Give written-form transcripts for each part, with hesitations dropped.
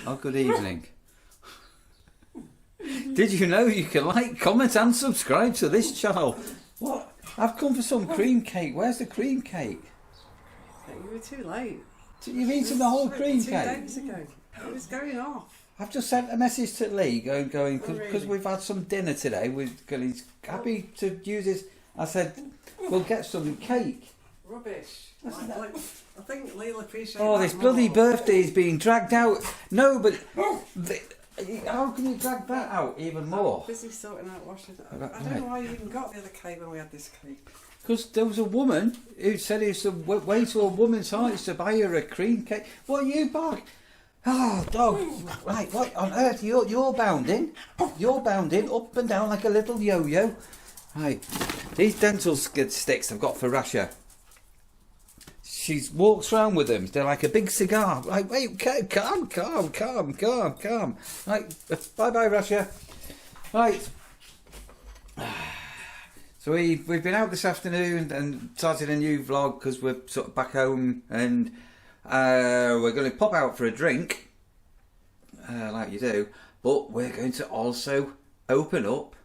Or good evening. Did you know you can like, comment and subscribe to this channel? What? I've come for some cream cake. Where's the cream cake? You were too late. You've eaten the whole cream cake? 2 days ago. It was going off. I've just sent a message to Lee going because we've had some dinner today. He's happy to use this. I said, we'll get some cake. Rubbish. I think Lee'll appreciate Oh, that this bloody more. birthday is being dragged out. No, but how can you drag that out even more? I'm busy sorting out washing. I don't know why you even got the other cake when we had this cake. Because there was a woman who said it's the way to a woman's heart is to buy her a cream cake. What are you buying? Oh, dog. Right, what on earth? You're bounding. You're bounding up and down like a little yo-yo. Right, these dental sticks I've got for Rasha. She walks around with them. They're like a big cigar. Like, wait, calm. Right, bye-bye, Rasha. Right. So we've been out this afternoon and started a new vlog because we're sort of back home and we're going to pop out for a drink, like you do. But we're going to also open up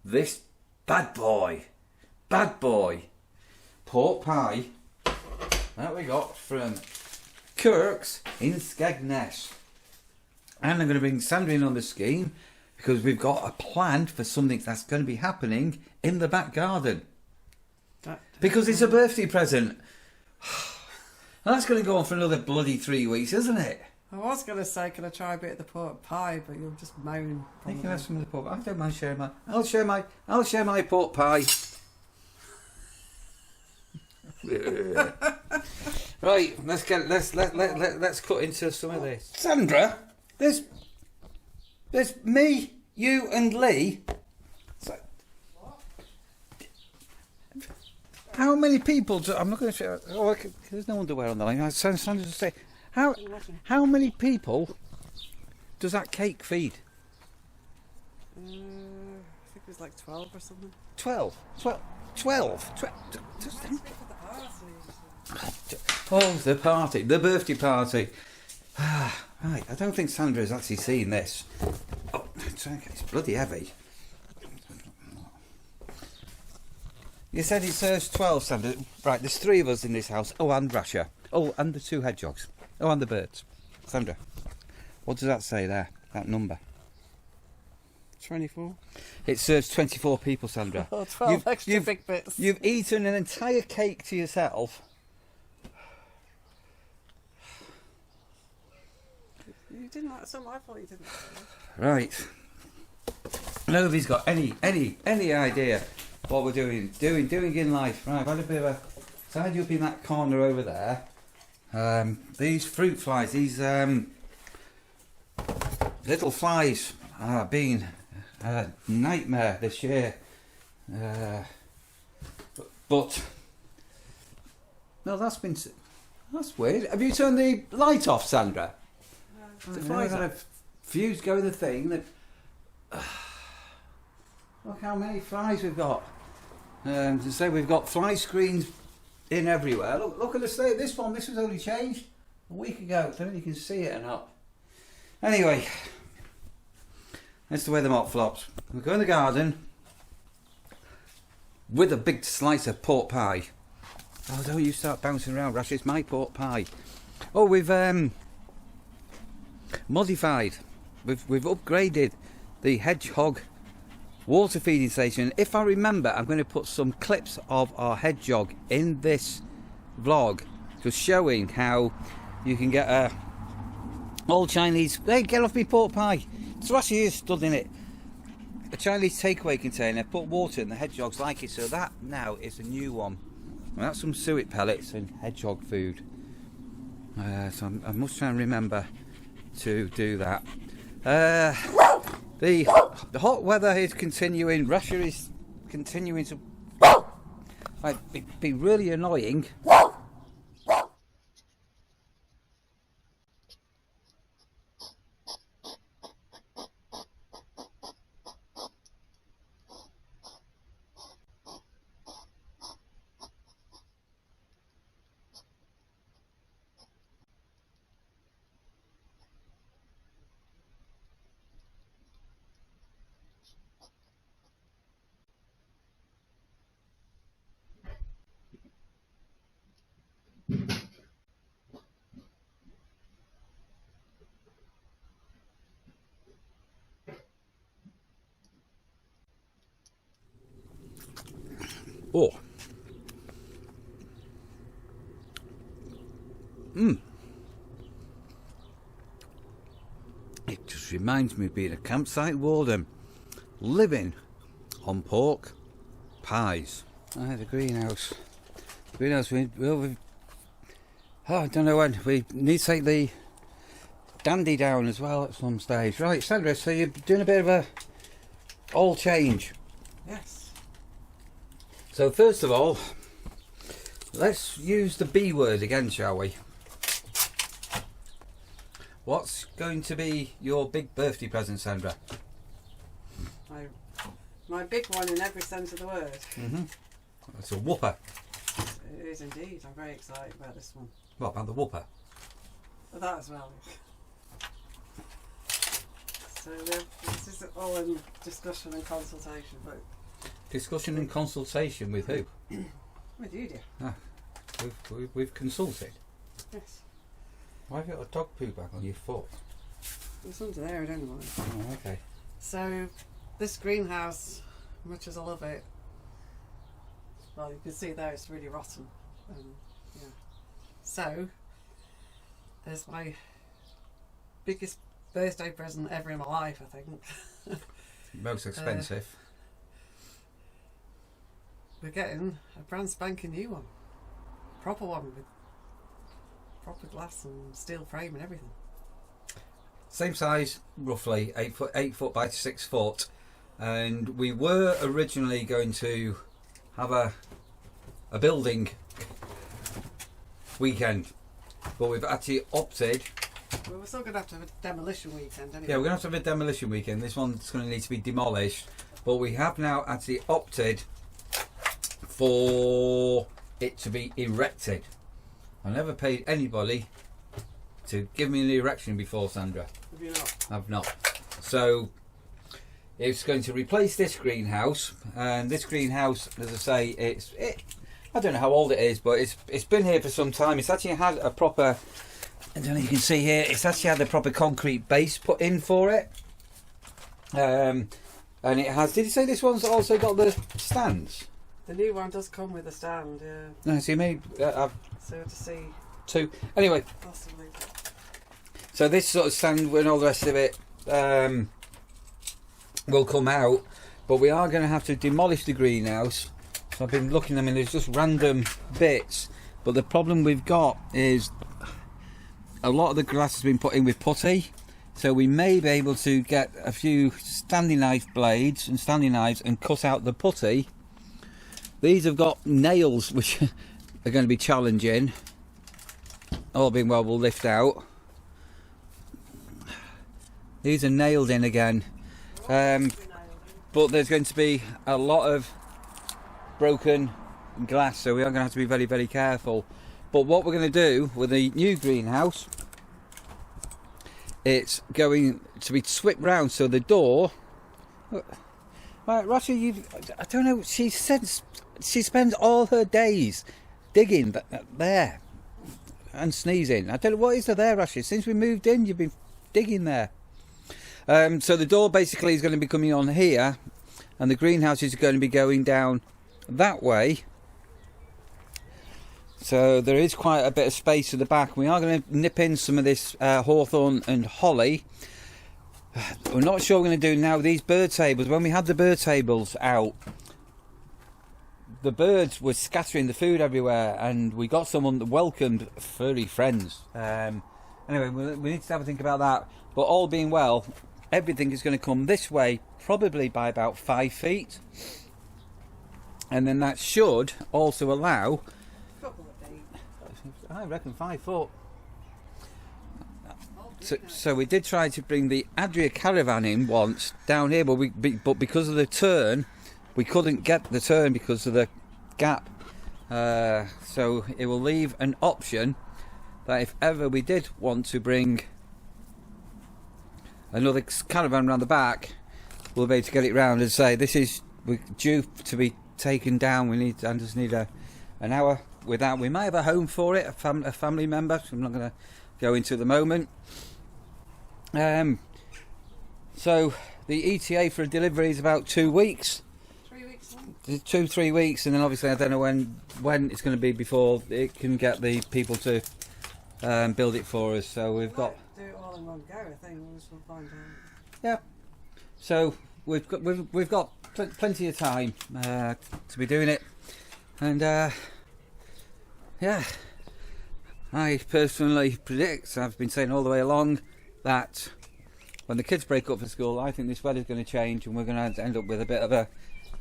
this bad boy, pork pie that we got from Kirk's in Skegness. And I'm going to bring Sandra in on the scheme because we've got a plan for something that's going to be happening in the back garden. Because it's a birthday present. And that's going to go on for another bloody 3 weeks, isn't it? I was going to say, can I try a bit of the pork pie, but you'll just moan. You can have some of the pork. I don't mind sharing my. I'll share my pork pie. Right, let's cut into some of this. Sandra, there's me, you, and Lee. So, how many people? I'm not going to show. Oh, there's no underwear on the line. Sandra, just say, how many people does that cake feed? I think it was like 12 or something. 12. Oh, the party, the birthday party. Right, I don't think Sandra's actually seen this. Oh, it's bloody heavy. You said it serves 12, Sandra. Right, there's 3 of us in this house. Oh, and Rasha. Oh, and the 2 hedgehogs. Oh, and the birds. Sandra, what does that say there, that number? 24. It serves 24 people, Sandra. Oh, 12 extra big bits. You've eaten an entire cake to yourself. You didn't like some. I thought you didn't. Right. Nobody's got any idea what we're doing in life. Right, I've had a bit of a tidy up in that corner over there. These fruit flies, these little flies are being a nightmare this year. But no, that's weird. Have you turned the light off, Sandra? The flies had a fuse going the thing. That look how many flies we've got. To say we've got fly screens in everywhere. Look at the state of this one. This was only changed a week ago. I don't know if you can see it or not. Anyway, that's the way the mop flops. We go in the garden with a big slice of pork pie. Oh, don't you start bouncing around, Rash. It's my pork pie. Oh, we've modified. We've upgraded the hedgehog water feeding station. If I remember, I'm going to put some clips of our hedgehog in this vlog, just showing how you can get a old Chinese. Hey, get off me pork pie! So actually is stood in it. A Chinese takeaway container. Put water in. The hedgehogs like it, so that now is a new one. And that's some suet pellets and hedgehog food. So I must try and remember to do that. The hot weather is continuing. Russia is continuing to Like, it'd be really annoying. Oh. It just reminds me of being a campsite warden, living on pork pies. The greenhouse. Greenhouse, oh, I don't know when. We need to take the dandy down as well at some stage. Right, Sandra, so you're doing a bit of a all change. Yes. So first of all, let's use the B word again, shall we? What's going to be your big birthday present, Sandra? My big one in every sense of the word. It's a whopper. It is indeed. I'm very excited about this one. What about the whopper? That as well. So this is all in discussion and consultation, but Discussion and consultation with who? with you, dear. We've consulted. Yes. Why have you got a dog poo bag on your foot? It's under there, I don't know why. Oh, okay. So this greenhouse, much as I love it, well, you can see there it's really rotten. Yeah. So there's my biggest birthday present ever in my life, I think. Most expensive. We're getting a brand spanking new one, proper one with proper glass and steel frame and everything. Same size, roughly 8 foot by 6 foot, and we were originally going to have a building weekend, but we've actually opted. Well, we're still going to have a demolition weekend anyway. Yeah, we're going to have a demolition weekend. This one's going to need to be demolished, but we have now actually opted for it to be erected. I never paid anybody to give me an erection before, Sandra. Have you not? I've not. So it's going to replace this greenhouse, and this greenhouse, as I say, I don't know how old it is, but it's been here for some time. It's actually had a proper, I don't know if you can see here, it's actually had a proper concrete base put in for it. And it has, did you say this one's also got the stands? The new one does come with a stand, yeah. No, see me, I've So to see, two. Anyway, possibly. so this sort of stand and all the rest of it will come out, but we are going to have to demolish the greenhouse. So I've been looking, I mean, there's just random bits, but the problem we've got is a lot of the grass has been put in with putty, so we may be able to get a few standing knife blades and standing knives and cut out the putty. These have got nails which are going to be challenging. All being well, we'll lift out. These are nailed in again, but there's going to be a lot of broken glass, so we are going to have to be very, very careful. But what we're going to do with the new greenhouse, it's going to be swept round, so the door. Right, Rashi, I don't know. She said she spends all her days digging there and sneezing. I don't know what is there, Rashi. Since we moved in, you've been digging there. So the door basically is going to be coming on here, and the greenhouse is going to be going down that way. So there is quite a bit of space at the back. We are going to nip in some of this hawthorn and holly. We're not sure we're going to do now these bird tables. When we had the bird tables out, the birds were scattering the food everywhere, and we got someone that welcomed furry friends. Anyway, we need to have a think about that. But all being well, everything is going to come this way, probably by about 5 feet. and then that should also allow, Couple of feet. I reckon 5 foot. So we did try to bring the Adria Caravan in once down here, but because of the turn, we couldn't get the turn because of the gap. So it will leave an option that if ever we did want to bring another caravan around the back, we'll be able to get it round and say this is due to be taken down. I just need an hour without. We may have a home for it, a family member, which I'm not going to go into at the moment. So the ETA for a delivery is about 2 weeks. 3 weeks long. 2-3 weeks, and then obviously I don't know when it's going to be before it can get the people to build it for us. So we've got do it all in one go. I think we'll find out. Yeah. So we've got plenty of time to be doing it, and yeah, I personally predict, I've been saying all the way along, that when the kids break up for school, I think this weather's going to change, and we're going to end up with a bit of a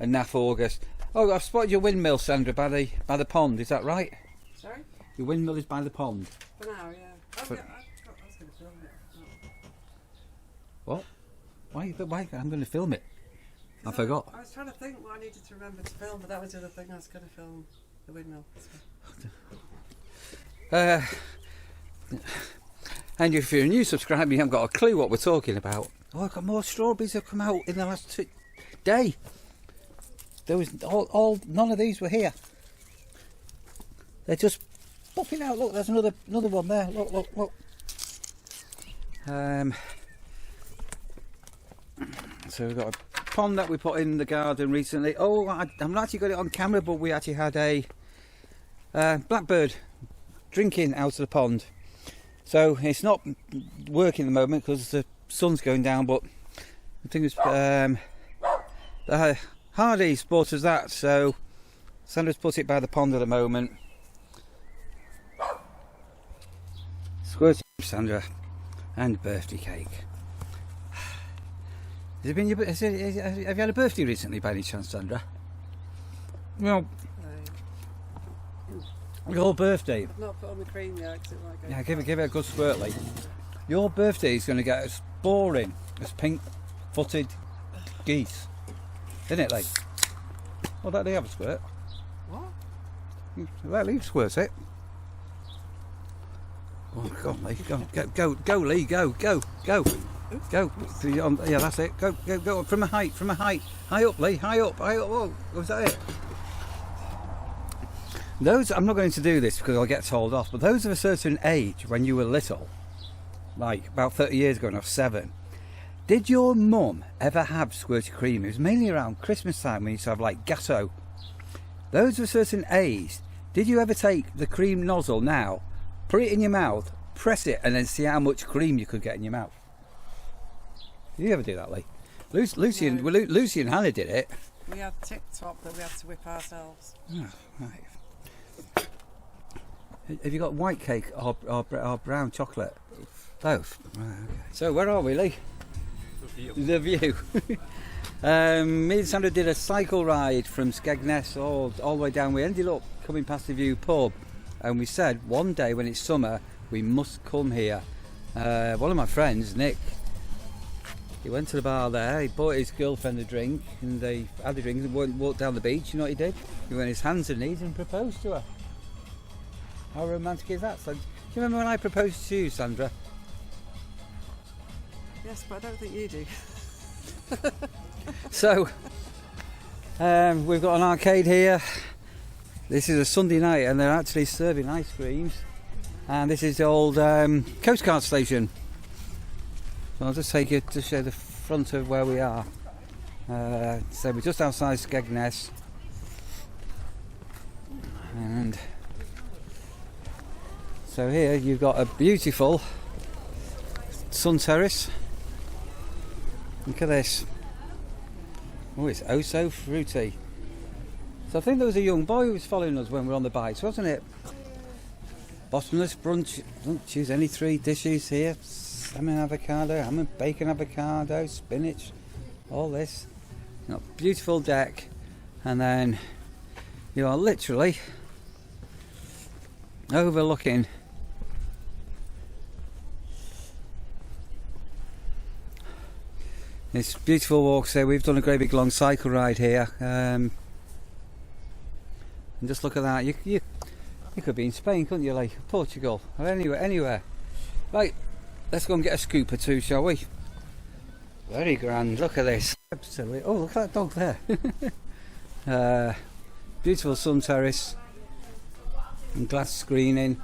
naff August. Oh, I've spotted your windmill, Sandra, by the pond. Is that right? Sorry? Your windmill is by the pond. For now, yeah. I was going to film it. What? Why? I'm going to film it. I forgot. I was trying to think what I needed to remember to film, but that was the other thing. I was going to film the windmill. And if you're a new subscriber, you haven't got a clue what we're talking about. Oh, I've got more strawberries have come out in the last day. There was none of these were here. They're just popping out. Look, there's another one there. Look. So we've got a pond that we put in the garden recently. Oh, I've not actually got it on camera, but we actually had a blackbird drinking out of the pond. So it's not working at the moment because the sun's going down, but I think it's the Hardy's bought us that, so Sandra's put it by the pond at the moment. Squirty Sandra and birthday cake. Have you had a birthday recently by any chance, Sandra? Well, your birthday. I've not put on the cream yet because it might go. Yeah, give it a good squirt, Lee. Your birthday is going to get as boring as pink-footed geese, isn't it, Lee? Well, let Lee have a squirt. What? Let Lee squirt it. Oh, go on, Lee. Go, Lee. Go. Yeah, that's it. Go from a height. High up, Lee. High up. Whoa, was that it? I'm not going to do this because I'll get told off, but those of a certain age, when you were little, like about 30 years ago, and I was 7, did your mum ever have squirty cream? It was mainly around Christmas time when you used to have like gatto. Those of a certain age, did you ever take the cream nozzle now, put it in your mouth, press it, and then see how much cream you could get in your mouth? Did you ever do that, Lee? Lucy and Hannah did it. We had tip top that we had to whip ourselves. Oh, right. Have you got white cake or brown chocolate? Both. Right, okay. So where are we, Lee? The view. Me and Sandra did a cycle ride from Skegness all the way down. We ended up coming past the View pub, and we said one day when it's summer we must come here. One of my friends, Nick, he went to the bar there, he bought his girlfriend a drink, and they had a drink and walked down the beach. You know what he did? He went on his hands and knees and proposed to her. How romantic is that? Do you remember when I proposed to you, Sandra? Yes, but I don't think you do. So, we've got an arcade here. This is a Sunday night and they're actually serving ice creams. And this is the old Coast Guard station. So I'll just take you to show the front of where we are. So we're just outside Skegness. And so here you've got a beautiful sun terrace. Look at this. Oh, it's oh so fruity. So I think there was a young boy who was following us when we were on the bikes, wasn't it? Bottomless brunch. Don't choose any 3 dishes here. Salmon avocado, ham and bacon avocado, spinach, all this. Got a beautiful deck, and then You are literally overlooking this beautiful walks here. We've done a great big long cycle ride here, and just look at that. You could be in Spain, couldn't you, like Portugal or anywhere. Right, let's go and get a scoop or two, shall we? Very grand. Look at this. Absolutely. Oh, look at that dog there. Beautiful sun terrace and glass screening.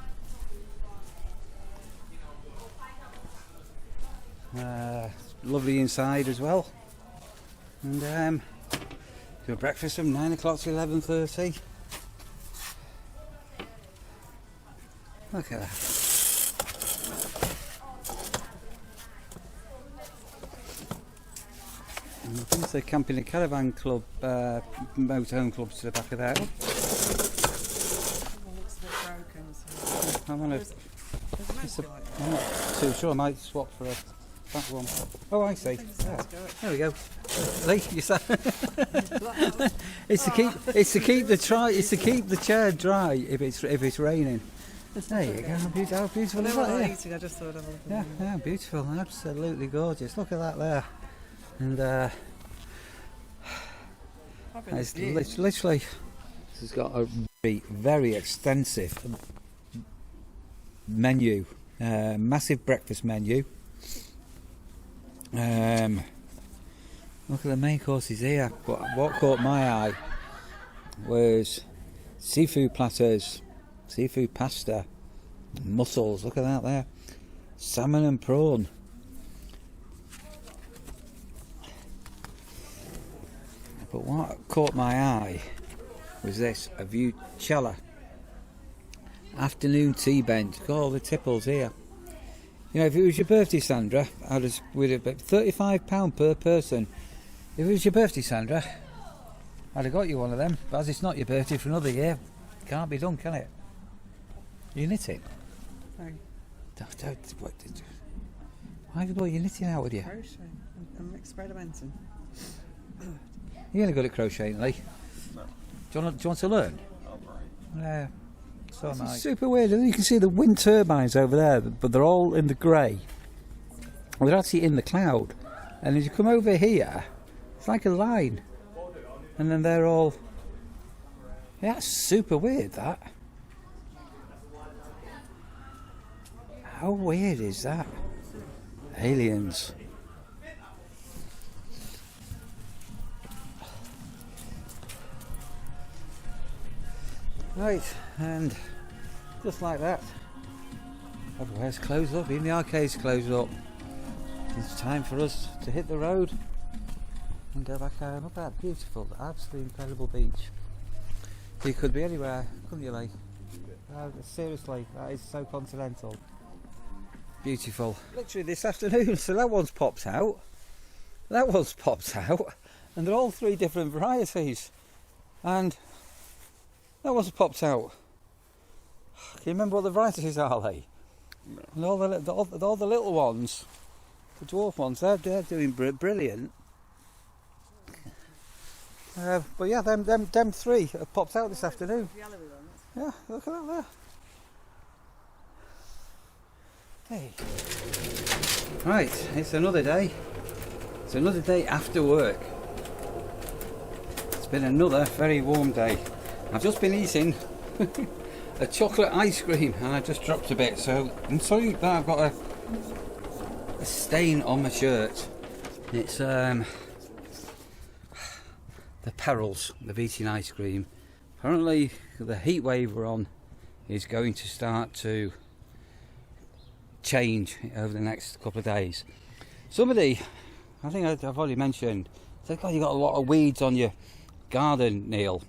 Lovely inside as well. And do a breakfast from 9 o'clock to 11:30. Look at that. And there's the camping and caravan club, motorhome club to the back of that. I'm not too sure. I might swap for a fat one. Oh, I see. Yeah. There we go. Lee, you said it's to keep the chair dry if it's raining. There you go. How beautiful is that? I just thought of it. Yeah, beautiful. Absolutely gorgeous. Look at that there. And it's literally, this has got a very extensive menu, massive breakfast menu. Look at the main courses here. What caught my eye was seafood platters, seafood pasta, mussels. Look at that there, salmon and prawn. But what caught my eye was this, a Viewcella afternoon tea bench. Got all the tipples here. You know, if it was your birthday, Sandra, we'd have been £35 per person. If it was your birthday, Sandra, I'd have got you one of them. But as it's not your birthday for another year, can't be done, can it? You knitting? Sorry. Why have you brought your knitting out with you? Crochet. I'm experimenting. You're going to good at crocheting, Lee? No. Do you want to learn? Yeah. So am I. It's super weird. You can see the wind turbines over there, but they're all in the grey. They're actually in the cloud. And as you come over here, it's like a line. And then they're all... Yeah, that's super weird, that. How weird is that? Aliens. Right, and just like that, everywhere's closed up, even the arcade's closed up. It's time for us to hit the road and go back home. Look at that beautiful, absolutely incredible beach. You could be anywhere, couldn't you, Lee? Seriously, that is so continental. Beautiful. Literally this afternoon, so that one's popped out, that one's popped out, and they're all three different varieties. And that one's popped out. Can you remember what the varieties are, Lee? No. And all the little ones, the dwarf ones, they're doing brilliant. But yeah, them three have popped out this afternoon. Yeah, look at that there. Hey. Right, it's another day. It's another day after work. It's been another very warm day. I've just been eating a chocolate ice cream and I just dropped a bit, so I'm sorry that I've got a stain on my shirt. It's the perils of eating ice cream. Apparently the heat wave we're on is going to start to change over the next couple of days. Somebody, I think I've already mentioned, said, God, you've got a lot of weeds on your garden, Neil.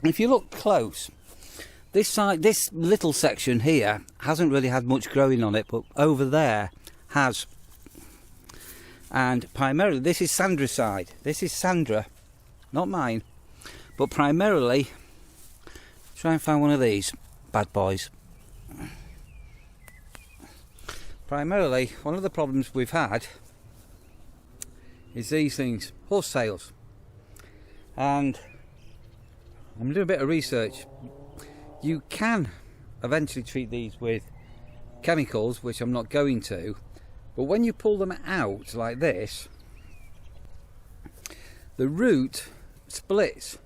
If you look close, this side, this little section here hasn't really had much growing on it, but over there has. And primarily, this is Sandra's side. This is Sandra, not mine. But primarily, try and find one of these bad boys. Primarily, one of the problems we've had is these things, horsetails. And I'm doing a bit of research. You can eventually treat these with chemicals, which I'm not going to, but when you pull them out like this, the root splits,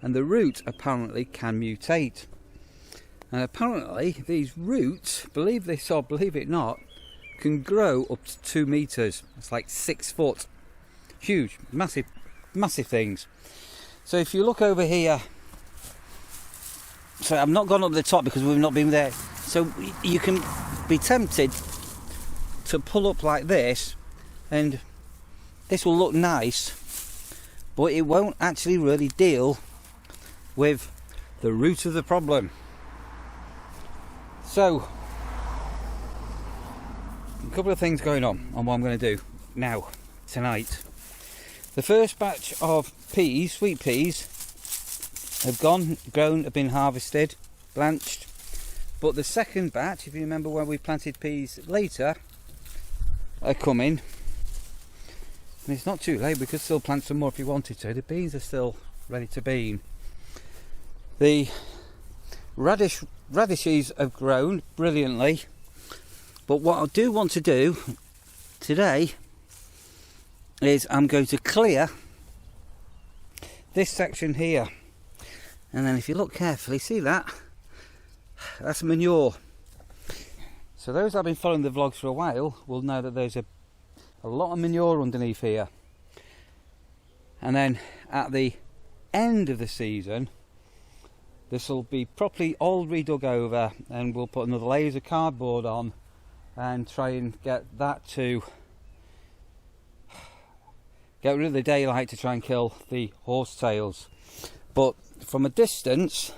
and the root apparently can mutate. And apparently these roots, believe this or believe it not, can grow up to 2 meters. It's like 6 foot. Huge, massive, massive things. So if you look over here, so I've not gone up the top because we've not been there. So you can be tempted to pull up like this, and this will look nice, but it won't actually really deal with the root of the problem. So a couple of things going on what I'm going to do now tonight. The first batch of peas, sweet peas, have grown, have been harvested, blanched. But the second batch, if you remember when we planted peas later, are coming. And it's not too late, we could still plant some more if you wanted to. The beans are still ready to bean. The radishes have grown brilliantly. But what I do want to do today is I'm going to clear this section here. And then if you look carefully, see that? That's manure. So those that have been following the vlogs for a while will know that there's a lot of manure underneath here. And then at the end of the season, this will be properly all redug over, and we'll put another layers of cardboard on and try and get that to get rid of the daylight to try and kill the horsetails. But from a distance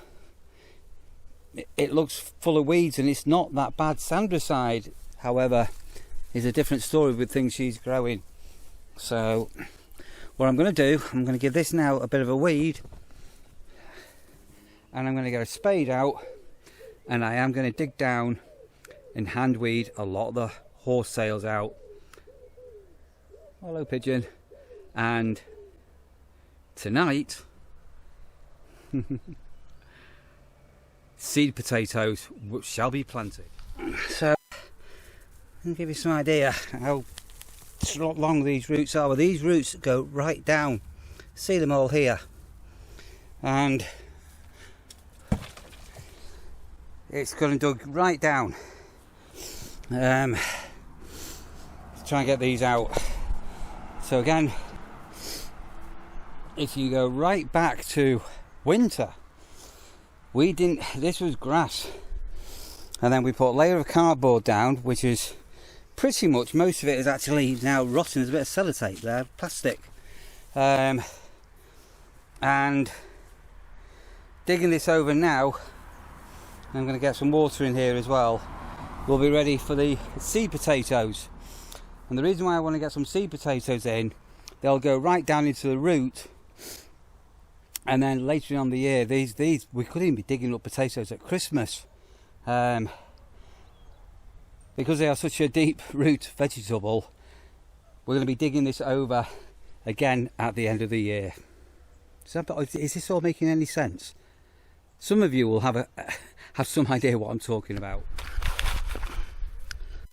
it looks full of weeds, and it's not that bad. Sandra's side, however, is a different story with things she's growing. So what I'm going to do, I'm going to give this now a bit of a weed, and I'm going to get a spade out, and I am going to dig down and hand weed a lot of the horsetails out. Hello, pigeon. And tonight seed potatoes shall be planted. So I'll give you some idea how long these roots are. Well, these roots go right down. See them all here, and it's going to dug right down. Try and get these out. So again, if you go right back to winter, this was grass, and then we put a layer of cardboard down, which is pretty much, most of it is actually now rotten. There's a bit of sellotape there, plastic, and digging this over now. I'm going to get some water in here as well. We'll be ready for the seed potatoes. And the reason why I want to get some seed potatoes in, they'll go right down into the root, and then later on in the year, these we could even be digging up potatoes at Christmas, because they are such a deep root vegetable. We're going to be digging this over again at the end of the year. Is this all making any sense? Some of you will have some idea what I'm talking about.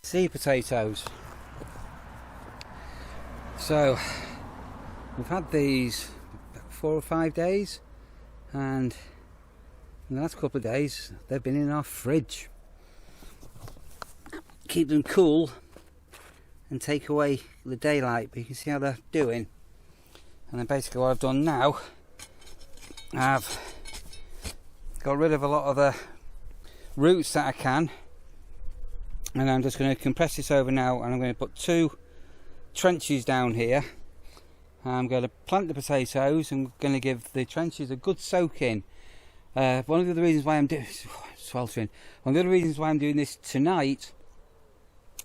Seed potatoes. So we've had these 4 or 5 days, and in the last couple of days they've been in our fridge. Keep them cool and take away the daylight, but you can see how they're doing. And then basically what I've done now, I've got rid of a lot of the roots that I can, and I'm just going to compress this over now, and I'm going to put 2 trenches down here. I'm going to plant the potatoes and going to give the trenches a good soak in. One of the other reasons why I'm doing this tonight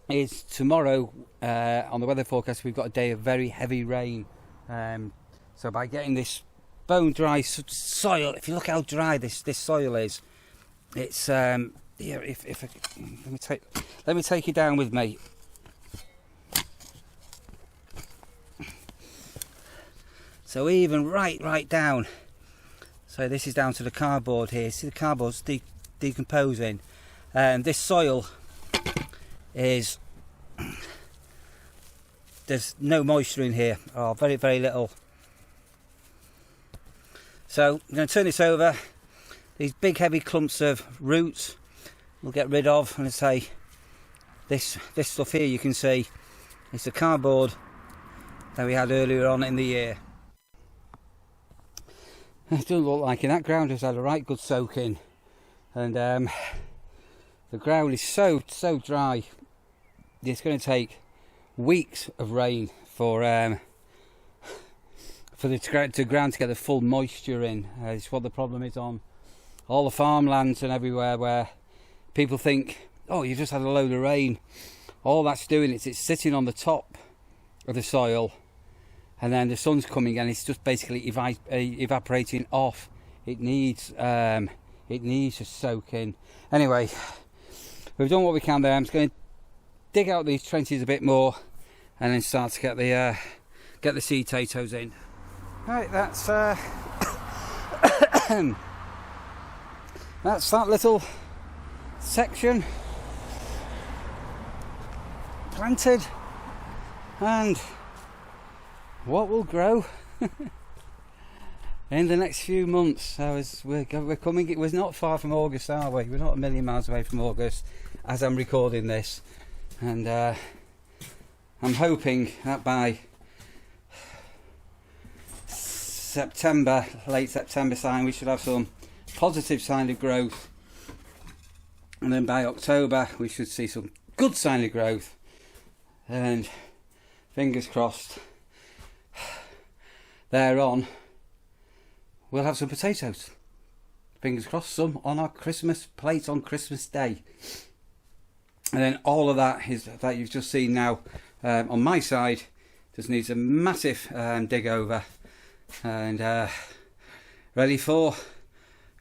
is tomorrow on the weather forecast we've got a day of very heavy rain. So by getting this bone dry soil, if you look how dry this soil is, it's here. Let me take you down with me. So even right down. So this is down to the cardboard here. See the cardboard's decomposing. This soil is, there's no moisture in here, or very, very little. So I'm going to turn this over. These big heavy clumps of roots we'll get rid of, and I say this stuff here, you can see it's the cardboard that we had earlier on in the year. It doesn't look like it. That ground has had a right good soaking, and the ground is so dry. It's going to take weeks of rain for the ground to get the full moisture in. It's what the problem is on all the farmlands and everywhere, where people think, oh, you just had a load of rain. All that's doing is it's sitting on the top of the soil, and then the sun's coming and it's just basically evaporating off. It needs to soak in. Anyway, we've done what we can there. I'm just going to dig out these trenches a bit more and then start to get the seed potatoes in. Right, that's that's that little section planted, and what will grow in the next few months. We're coming. We're not far from August, are we? We're not a million miles away from August as I'm recording this, and I'm hoping that by September, late September sign, we should have some positive sign of growth, and then by October we should see some good sign of growth, and fingers crossed thereon we'll have some potatoes. Fingers crossed, some on our Christmas plate on Christmas Day. And then all of that is that you've just seen now on my side just needs a massive dig over, and ready for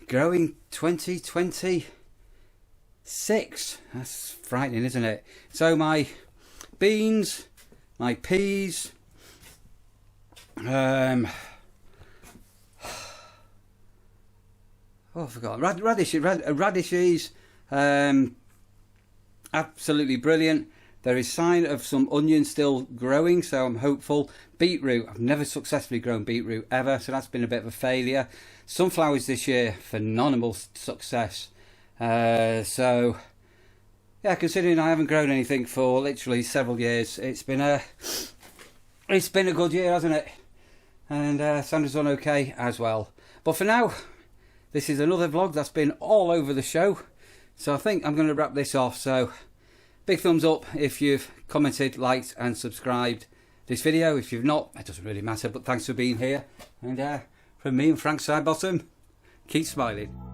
growing 2026. That's frightening, isn't it? So my beans, my peas, oh, I forgot. Radishes, absolutely brilliant. There is sign of some onions still growing, so I'm hopeful. Beetroot, I've never successfully grown beetroot ever, so that's been a bit of a failure. Sunflowers this year, phenomenal success. So yeah, considering I haven't grown anything for literally several years, it's been a good year, hasn't it? And Sandra's done okay as well. But for now, this is another vlog that's been all over the show, so I think I'm going to wrap this off. So big thumbs up if you've commented, liked and subscribed this video. If you've not, it doesn't really matter, but thanks for being here. And from me and Frank Sidebottom, keep smiling.